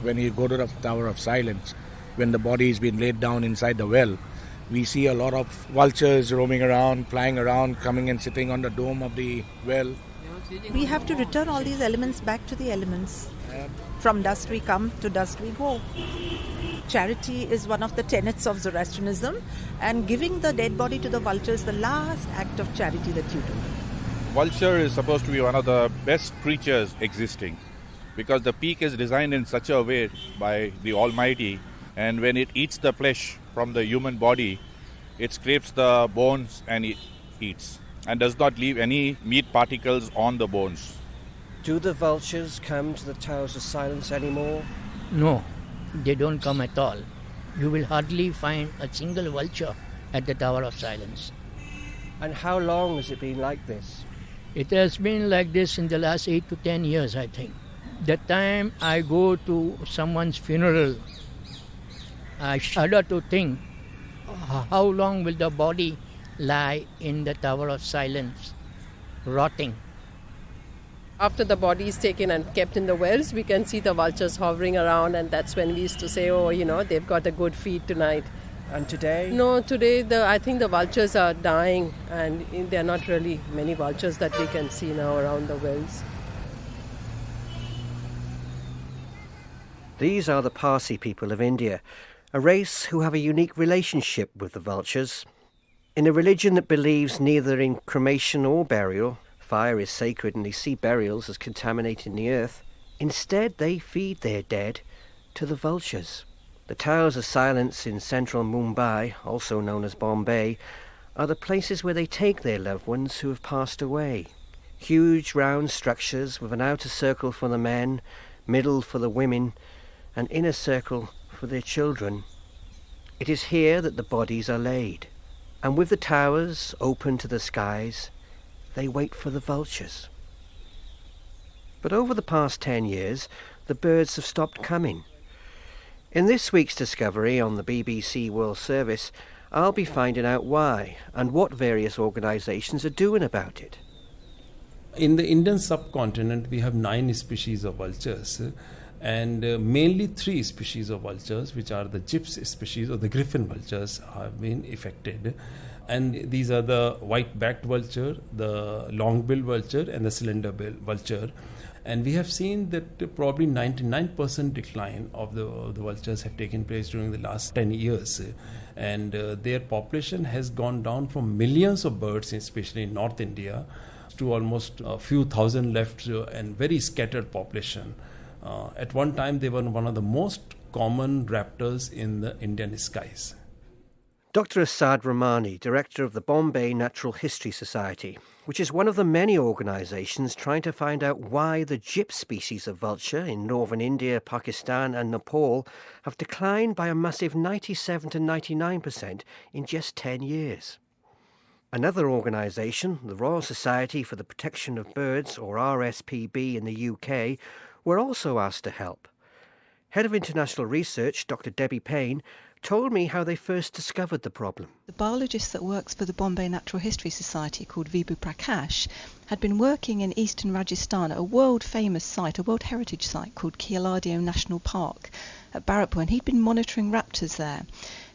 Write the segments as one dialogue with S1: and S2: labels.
S1: when you go to the Tower of Silence, when the body has been laid down inside the well, we see a lot of vultures roaming around, flying around, coming and sitting on the dome of the well.
S2: We have to return all these elements back to the elements. From dust we come, to dust we go. Charity is one of the tenets of Zoroastrianism, and giving the dead body to the vulture is the last act of charity that you do.
S3: Vulture is supposed to be one of the best creatures existing because the beak is designed in such a way by the Almighty, and when it eats the flesh from the human body, it scrapes the bones and it eats and does not leave any meat particles on the bones.
S4: Do the vultures come to the Towers of Silence anymore?
S5: No, they don't come at all. You will hardly find a single vulture at the Tower of Silence.
S4: And how long has it been like this?
S5: It has been like this in the last 8 to 10 years, I think. The time I go to someone's funeral, I shudder to think how long will the body lie in the Tower of Silence, rotting.
S6: After the body is taken and kept in the wells, we can see the vultures hovering around, and that's when we used to say, oh, they've got a good feed tonight.
S4: And today?
S6: No, today I think the vultures are dying, and there are not really many vultures that we can see now around the wells.
S4: These are the Parsi people of India, a race who have a unique relationship with the vultures. In a religion that believes neither in cremation or burial, fire is sacred and they see burials as contaminating the earth, instead they feed their dead to the vultures. The Towers of Silence in central Mumbai, also known as Bombay, are the places where they take their loved ones who have passed away. Huge round structures with an outer circle for the men, middle for the women, and inner circle for their children. It is here that the bodies are laid, and with the towers open to the skies, they wait for the vultures. But over the past 10 years, the birds have stopped coming. In this week's Discovery on the BBC World Service, I'll be finding out why and what various organisations are doing about it.
S7: In the Indian subcontinent, we have 9 species of vultures, and mainly 3 species of vultures, which are the gyps species or the griffin vultures, have been affected. And these are the white-backed vulture, the long-billed vulture, and the cylinder-billed vulture. And we have seen that probably 99% decline of the vultures have taken place during the last 10 years. And their population has gone down from millions of birds, especially in North India, to almost a few thousand left and very scattered population. At one time, they were one of the most common raptors in the Indian skies.
S4: Dr. Asad Rahmani, director of the Bombay Natural History Society, which is one of the many organisations trying to find out why the gyp species of vulture in northern India, Pakistan and Nepal have declined by a massive 97 to 99% in just 10 years. Another organisation, the Royal Society for the Protection of Birds, or RSPB in the UK, were also asked to help. Head of International Research, Dr. Debbie Payne, told me how they first discovered the problem.
S8: The biologist that works for the Bombay Natural History Society, called Vibhu Prakash, had been working in eastern Rajasthan at a world-famous site, a World Heritage Site called Kealadio National Park at Bharatpur, and he'd been monitoring raptors there.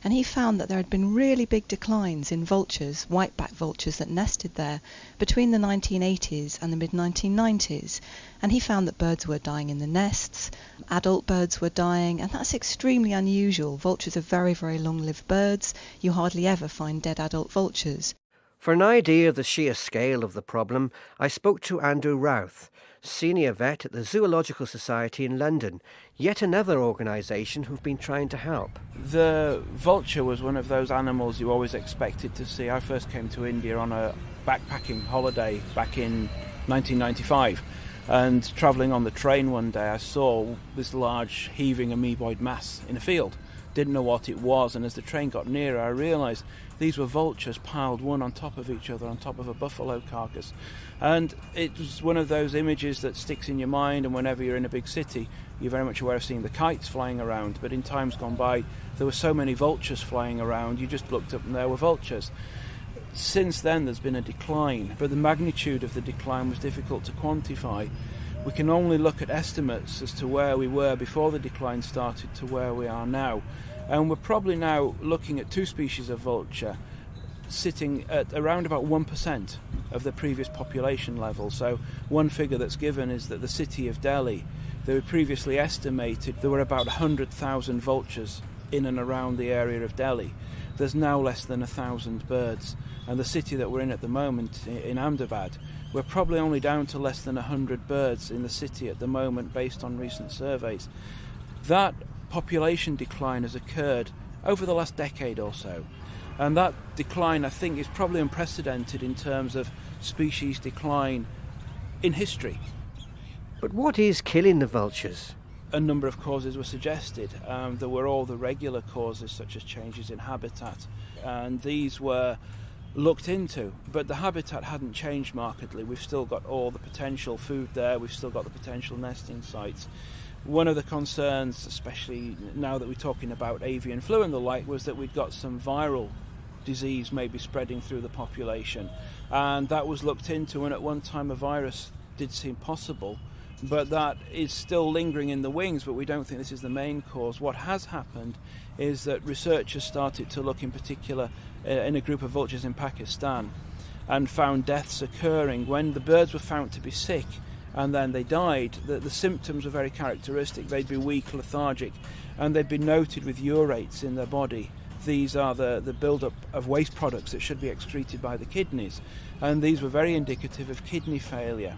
S8: And he found that there had been really big declines in vultures, white-backed vultures that nested there between the 1980s and the mid-1990s. And he found that birds were dying in the nests, adult birds were dying, and that's extremely unusual. Vultures are very, very long-lived birds. You hardly ever find dead adult vultures.
S4: For an idea of the sheer scale of the problem, I spoke to Andrew Routh, senior vet at the Zoological Society in London, yet another organisation who've been trying to help.
S9: The vulture was one of those animals you always expected to see. I first came to India on a backpacking holiday back in 1995, and travelling on the train one day I saw this large heaving amoeboid mass in a field. Didn't know what it was, and as the train got nearer I realised these were vultures piled one on top of each other on top of a buffalo carcass. And it was one of those images that sticks in your mind, and whenever you're in a big city you're very much aware of seeing the kites flying around, but in times gone by there were so many vultures flying around you just looked up and there were vultures. Since then there's been a decline, but the magnitude of the decline was difficult to quantify. we can only look at estimates as to where we were before the decline started to where we are now. And we're probably now looking at two species of vulture sitting at around about 1% of the previous population level. So one figure that's given is that the city of Delhi, they were previously estimated there were about 100,000 vultures in and around the area of Delhi. There's now less than 1,000 birds. And the city that we're in at the moment, in Ahmedabad, we're probably only down to less than 100 birds in the city at the moment based on recent surveys. That population decline has occurred over the last decade or so. And that decline, I think, is probably unprecedented in terms of species decline in history.
S4: But what is killing the vultures?
S9: A number of causes were suggested. There were all the regular causes, such as changes in habitat, and these were looked into, but the habitat hadn't changed markedly. We've still got all the potential food there, we've still got the potential nesting sites. One of the concerns, especially now that we're talking about avian flu and the like, was that we'd got some viral disease maybe spreading through the population, and that was looked into, and at one time a virus did seem possible, but that is still lingering in the wings, but we don't think this is the main cause. What has happened is that researchers started to look in particular in a group of vultures in Pakistan and found deaths occurring when the birds were found to be sick and then they died. The symptoms were very characteristic. They'd be weak, lethargic, and they'd be noted with urates in their body. These are the build-up of waste products that should be excreted by the kidneys, and these were very indicative of kidney failure.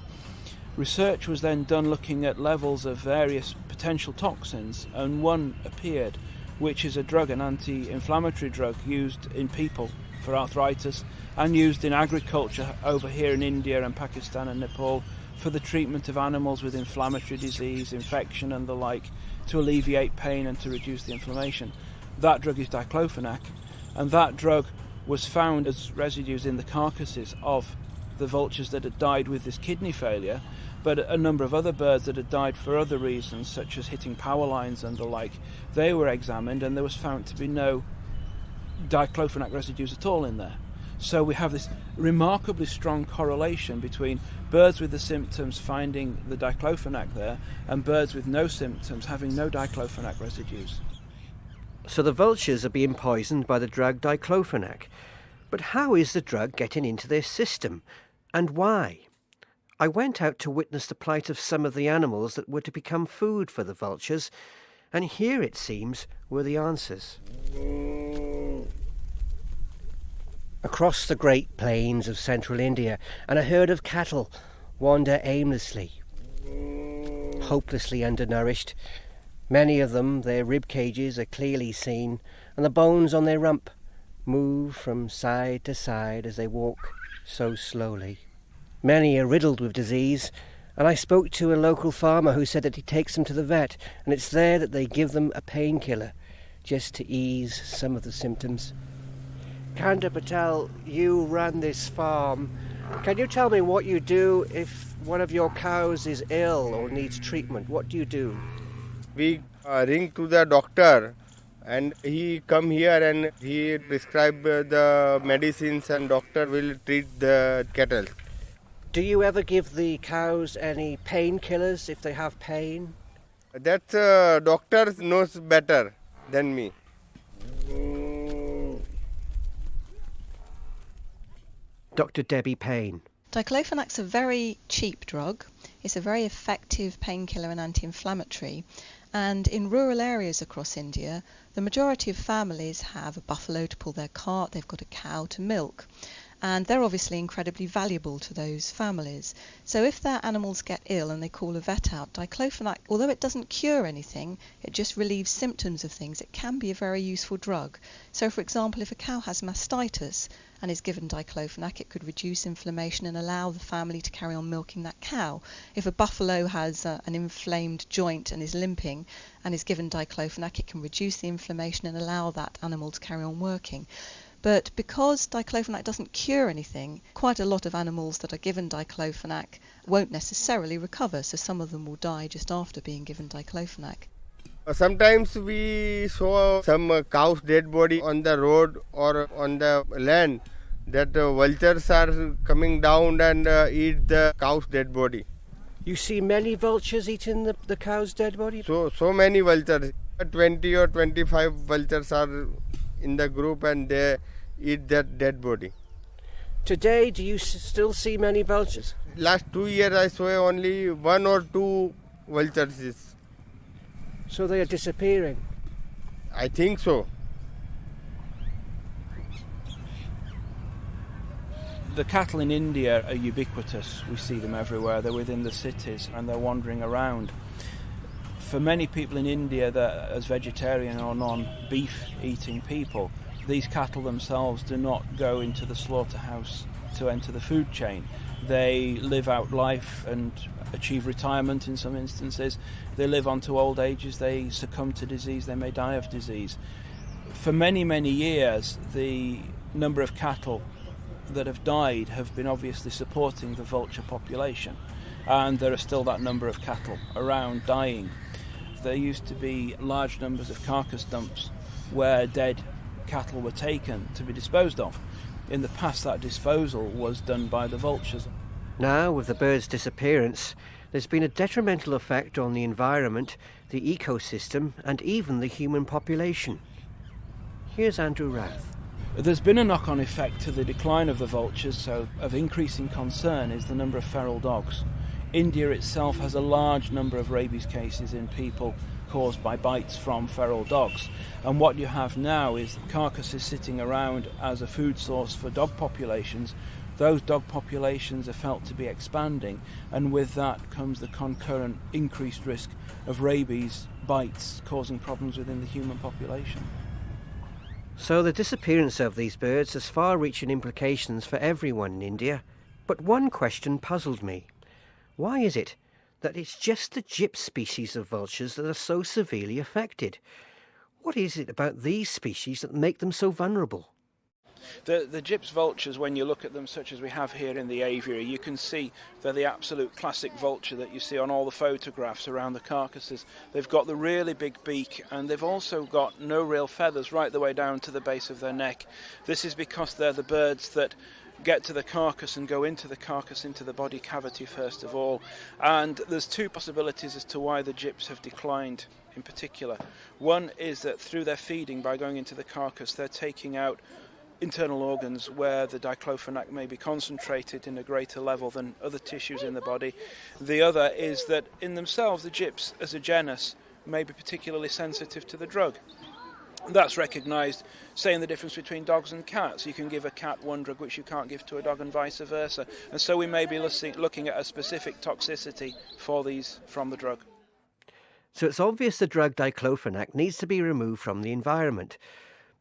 S9: Research was then done looking at levels of various potential toxins, and one appeared, which is a drug, an anti-inflammatory drug used in people for arthritis and used in agriculture over here in India and Pakistan and Nepal for the treatment of animals with inflammatory disease, infection and the like, to alleviate pain and to reduce the inflammation. That drug is diclofenac, and that drug was found as residues in the carcasses of the vultures that had died with this kidney failure, but a number of other birds that had died for other reasons, such as hitting power lines and the like, they were examined and there was found to be no diclofenac residues at all in there. So we have this remarkably strong correlation between birds with the symptoms finding the diclofenac there and birds with no symptoms having no diclofenac residues.
S4: So the vultures are being poisoned by the drug diclofenac. But how is the drug getting into their system, and why? I went out to witness the plight of some of the animals that were to become food for the vultures, and here, it seems, were the answers. Across the great plains of central India, and a herd of cattle wander aimlessly, hopelessly undernourished. Many of them, their rib cages are clearly seen, and the bones on their rump move from side to side as they walk so slowly. Many are riddled with disease, and I spoke to a local farmer who said that he takes them to the vet, and it's there that they give them a painkiller just to ease some of the symptoms. Kanda Patel, you run this farm. Can you tell me what you do if one of your cows is ill or needs treatment? What do you do?
S10: We ring to the doctor, and he come here and he prescribe the medicines, and doctor will treat the cattle.
S4: Do you ever give the cows any painkillers if they have pain?
S10: That doctor knows better than me.
S4: Dr. Debbie Payne.
S8: Diclofenac's a very cheap drug. It's a very effective painkiller and anti-inflammatory. And in rural areas across India, the majority of families have a buffalo to pull their cart, they've got a cow to milk. And they're obviously incredibly valuable to those families. So if their animals get ill and they call a vet out, diclofenac, although it doesn't cure anything, it just relieves symptoms of things, it can be a very useful drug. So for example, if a cow has mastitis and is given diclofenac, it could reduce inflammation and allow the family to carry on milking that cow. If a buffalo has an inflamed joint and is limping and is given diclofenac, it can reduce the inflammation and allow that animal to carry on working. But because diclofenac doesn't cure anything, quite a lot of animals that are given diclofenac won't necessarily recover, so some of them will die just after being given diclofenac.
S10: Sometimes we saw some cow's dead body on the road or on the land, that vultures are coming down and eat the cow's dead body.
S4: You see many vultures eating the cow's dead body?
S10: So many vultures. 20 or 25 vultures are in the group and they eat that dead body.
S4: Today, do you still see many vultures?
S10: Last 2 years I saw only 1 or 2 vultures.
S4: So they are disappearing?
S10: I think so.
S9: The cattle in India are ubiquitous. We see them everywhere. They're within the cities and they're wandering around. For many people in India, that as vegetarian or non-beef eating people, these cattle themselves do not go into the slaughterhouse to enter the food chain. They live out life and achieve retirement in some instances. They live on to old ages, they succumb to disease, they may die of disease. For many, many years, the number of cattle that have died have been obviously supporting the vulture population, and there are still that number of cattle around dying. There used to be large numbers of carcass dumps where dead cattle were taken to be disposed of. In the past, that disposal was done by the vultures.
S4: Now, with the bird's disappearance, there's been a detrimental effect on the environment, the ecosystem, and even the human population. Here's Andrew Rath.
S9: There's been a knock-on effect to the decline of the vultures, so of increasing concern is the number of feral dogs. India itself has a large number of rabies cases in people caused by bites from feral dogs. And what you have now is carcasses sitting around as a food source for dog populations. Those dog populations are felt to be expanding, and with that comes the concurrent increased risk of rabies bites causing problems within the human population.
S4: So the disappearance of these birds has far-reaching implications for everyone in India. But one question puzzled me. Why is it that it's just the gyps species of vultures that are so severely affected? What is it about these species that make them so vulnerable?
S9: The gyps vultures, when you look at them such as we have here in the aviary, you can see they're the absolute classic vulture that you see on all the photographs around the carcasses. They've got the really big beak, and they've also got no real feathers right the way down to the base of their neck. This is because they're the birds that get to the carcass and go into the carcass, into the body cavity first of all. And there's two possibilities as to why the gyps have declined in particular. One is that through their feeding, by going into the carcass, they're taking out internal organs where the diclofenac may be concentrated in a greater level than other tissues in the body. The other is that in themselves the gyps as a genus may be particularly sensitive to the drug. That's recognised, say, in the difference between dogs and cats. You can give a cat one drug which you can't give to a dog and vice versa. And so we may be looking at a specific toxicity for these from the drug.
S4: So it's obvious the drug diclofenac needs to be removed from the environment.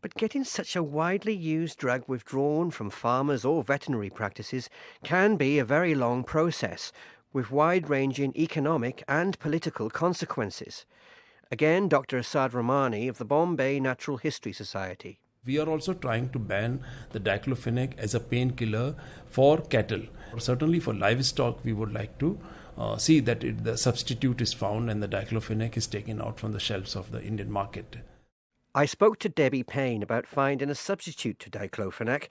S4: But getting such a widely used drug withdrawn from farmers or veterinary practices can be a very long process, with wide-ranging economic and political consequences. Again, Dr. Asad Rahmani of the Bombay Natural History Society.
S7: We are also trying to ban the diclofenac as a painkiller for cattle. Certainly for livestock, we would like to see that the substitute is found and the diclofenac is taken out from the shelves of the Indian market.
S4: I spoke to Debbie Payne about finding a substitute to diclofenac,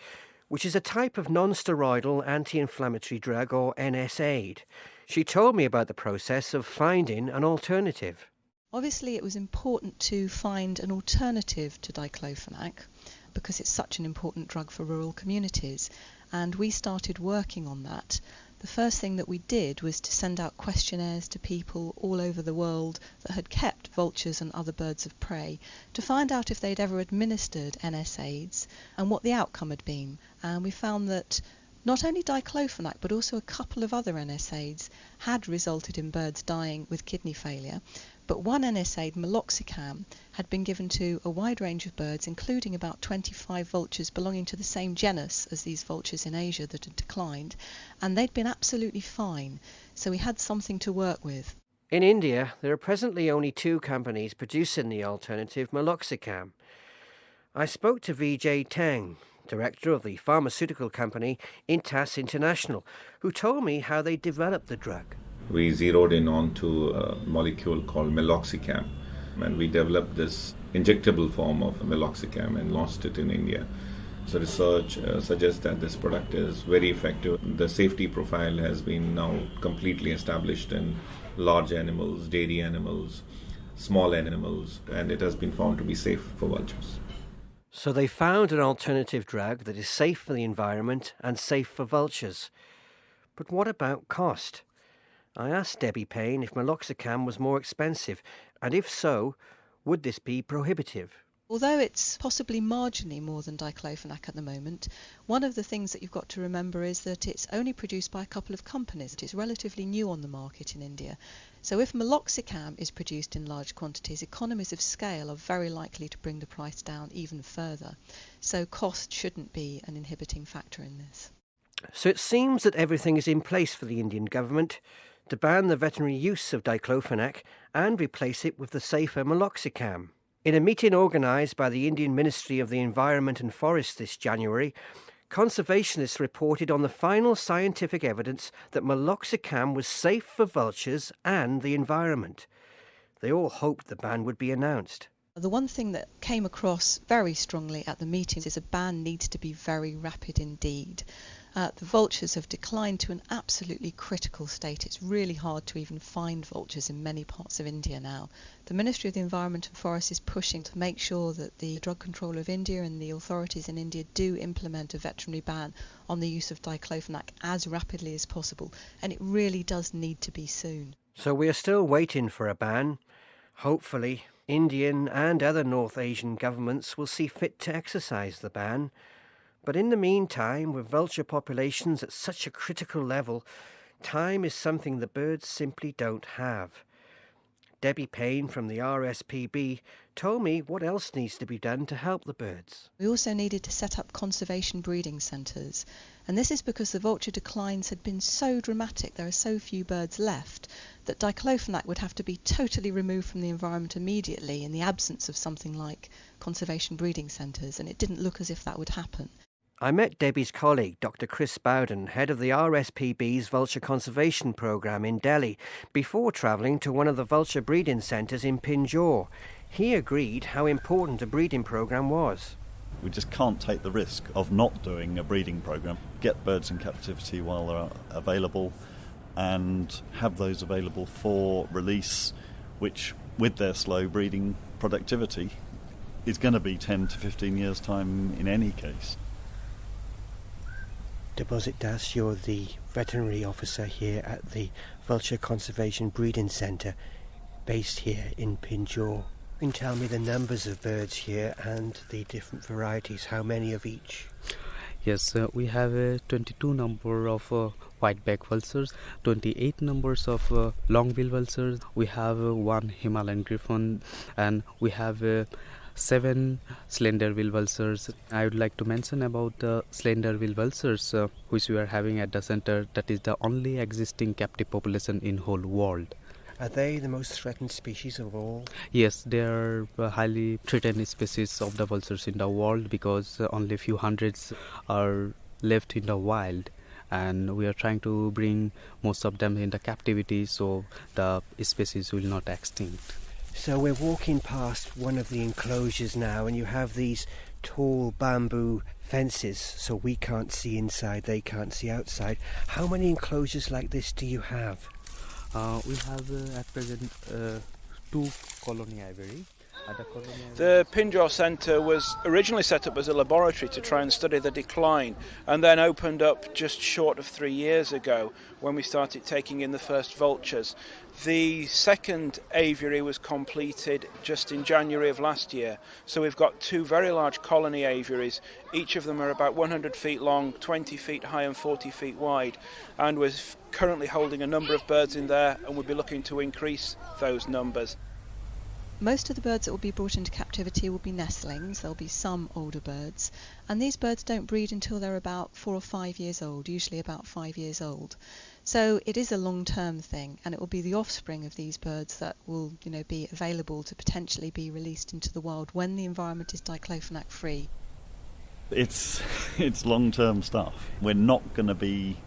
S4: which is a type of non-steroidal anti-inflammatory drug, or NSAID. She told me about the process of finding an alternative.
S8: Obviously, it was important to find an alternative to diclofenac because it's such an important drug for rural communities, and we started working on that. The first thing that we did was to send out questionnaires to people all over the world that had kept vultures and other birds of prey to find out if they'd ever administered NSAIDs and what the outcome had been. And we found that not only diclofenac but also a couple of other NSAIDs had resulted in birds dying with kidney failure. But one NSAID, meloxicam, had been given to a wide range of birds, including about 25 vultures belonging to the same genus as these vultures in Asia that had declined, and they'd been absolutely fine. So we had something to work with.
S4: In India, there are presently only 2 companies producing the alternative meloxicam. I spoke to Vijay Tang, director of the pharmaceutical company Intas International, who told me how they developed the drug.
S11: We zeroed in onto a molecule called meloxicam, and we developed this injectable form of meloxicam and launched it in India. So research suggests that this product is very effective. The safety profile has been now completely established in large animals, dairy animals, small animals, and it has been found to be safe for vultures.
S4: So they found an alternative drug that is safe for the environment and safe for vultures. But what about cost? I asked Debbie Payne if meloxicam was more expensive, and if so, would this be prohibitive?
S8: Although it's possibly marginally more than diclofenac at the moment, one of the things that you've got to remember is that it's only produced by a couple of companies. It's relatively new on the market in India. So if meloxicam is produced in large quantities, economies of scale are very likely to bring the price down even further. So cost shouldn't be an inhibiting factor in this.
S4: So it seems that everything is in place for the Indian government to ban the veterinary use of diclofenac and replace it with the safer meloxicam. In a meeting organised by the Indian Ministry of the Environment and Forests this January, conservationists reported on the final scientific evidence that meloxicam was safe for vultures and the environment. They all hoped the ban would be announced.
S8: The one thing that came across very strongly at the meetings is a ban needs to be very rapid indeed. The vultures have declined to an absolutely critical state. It's really hard to even find vultures in many parts of India now. The Ministry of the Environment and Forests is pushing to make sure that the Drug Controller of India and the authorities in India do implement a veterinary ban on the use of diclofenac as rapidly as possible, and it really does need to be soon.
S4: So we are still waiting for a ban. Hopefully, Indian and other North Asian governments will see fit to exercise the ban. But in the meantime, with vulture populations at such a critical level, time is something the birds simply don't have. Debbie Payne from the RSPB told me what else needs to be done to help the birds.
S8: We also needed to set up conservation breeding centres, and this is because the vulture declines had been so dramatic, there are so few birds left, that diclofenac would have to be totally removed from the environment immediately in the absence of something like conservation breeding centres, and it didn't look as if that would happen.
S4: I met Debbie's colleague, Dr. Chris Bowden, head of the RSPB's Vulture Conservation Programme in Delhi, before travelling to one of the vulture breeding centres in Pinjore. He agreed how important a breeding programme was.
S12: We just can't take the risk of not doing a breeding programme. Get birds in captivity while they're available and have those available for release, which, with their slow breeding productivity, is going to be 10 to 15 years' time in any case.
S4: Deposit Das, you're the veterinary officer here at the Vulture Conservation Breeding Centre based here in Pinjore. You can tell me the numbers of birds here and the different varieties, how many of each?
S13: Yes, we have a 22 number of white-back vultures, 28 numbers of long-bill vultures, we have one Himalayan griffon, and we have 7 slender-bill vultures. I would like to mention about the slender-bill vultures which we are having at the center. That is the only existing captive population in whole world.
S4: Are they the most threatened species of all?
S13: Yes, they are highly threatened species of the vultures in the world because only a few hundreds are left in the wild, and we are trying to bring most of them into captivity so the species will not extinct.
S4: So we're walking past one of the enclosures now, and you have these tall bamboo fences, so we can't see inside, they can't see outside. How many enclosures like this do you have?
S13: We have at present 2 colony aviary.
S9: The Pinjore Centre was originally set up as a laboratory to try and study the decline, and then opened up just short of 3 years ago when we started taking in the first vultures. The second aviary was completed just in January of last year, so we've got 2 very large colony aviaries. Each of them are about 100 feet long, 20 feet high and 40 feet wide, and we're currently holding a number of birds in there, and we'll be looking to increase those numbers.
S8: Most of the birds that will be brought into captivity will be nestlings. There'll be some older birds, and these birds don't breed until they're about 4 or 5 years old, usually about 5 years old. So it is a long-term thing, and it will be the offspring of these birds that will, be available to potentially be released into the wild when the environment is diclofenac free.
S12: It's long-term stuff. We're not going to be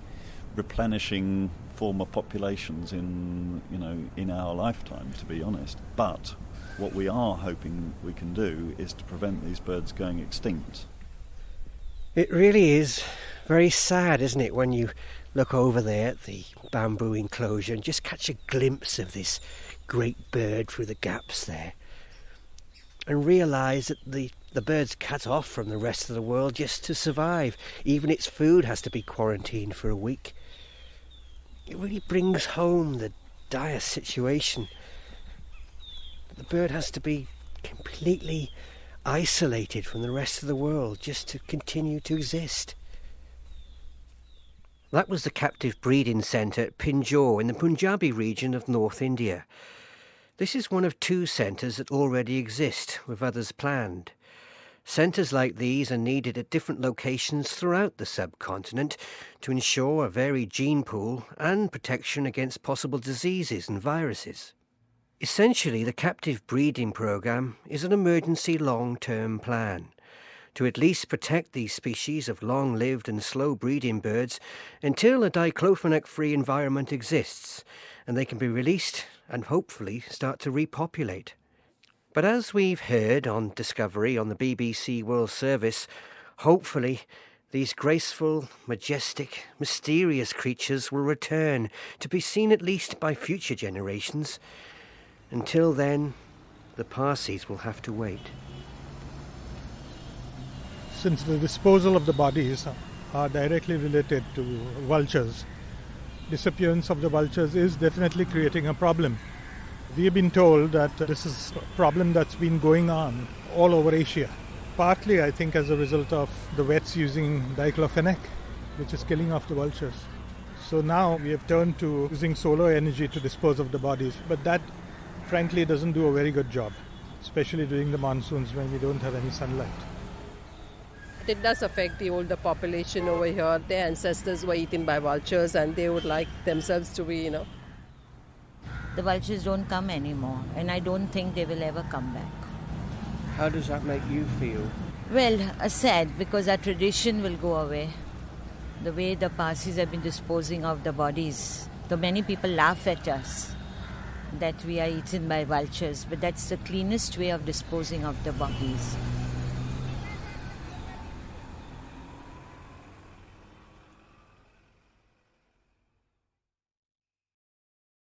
S12: replenishing former populations in our lifetime, to be honest. But what we are hoping we can do is to prevent these birds going extinct.
S4: It really is very sad, isn't it, when you look over there at the bamboo enclosure and just catch a glimpse of this great bird through the gaps there and realise that the bird's cut off from the rest of the world just to survive. Even its food has to be quarantined for a week. It really brings home the dire situation. The bird has to be completely isolated from the rest of the world just to continue to exist. That was the captive breeding centre at Pinjore in the Punjabi region of North India. This is one of 2 centres that already exist, with others planned. Centres like these are needed at different locations throughout the subcontinent to ensure a varied gene pool and protection against possible diseases and viruses. Essentially, the captive breeding programme is an emergency long-term plan to at least protect these species of long-lived and slow-breeding birds until a diclofenac-free environment exists and they can be released and hopefully start to repopulate. But as we've heard on Discovery on the BBC World Service, hopefully these graceful, majestic, mysterious creatures will return to be seen at least by future generations. Until then, the Parsis will have to wait.
S14: Since the disposal of the bodies are directly related to vultures, disappearance of the vultures is definitely creating a problem. We have been told that this is a problem that's been going on all over Asia. Partly, I think, as a result of the vets using diclofenac, which is killing off the vultures. So now we have turned to using solar energy to dispose of the bodies. But that, frankly, doesn't do a very good job, especially during the monsoons when we don't have any sunlight.
S6: It does affect the older population over here. Their ancestors were eaten by vultures and they would like themselves to be,
S15: The vultures don't come anymore, and I don't think they will ever come back.
S4: How does that make you feel?
S15: Well, sad, because our tradition will go away. The way the Parsis have been disposing of the bodies. Though many people laugh at us that we are eaten by vultures, but that's the cleanest way of disposing of the bodies.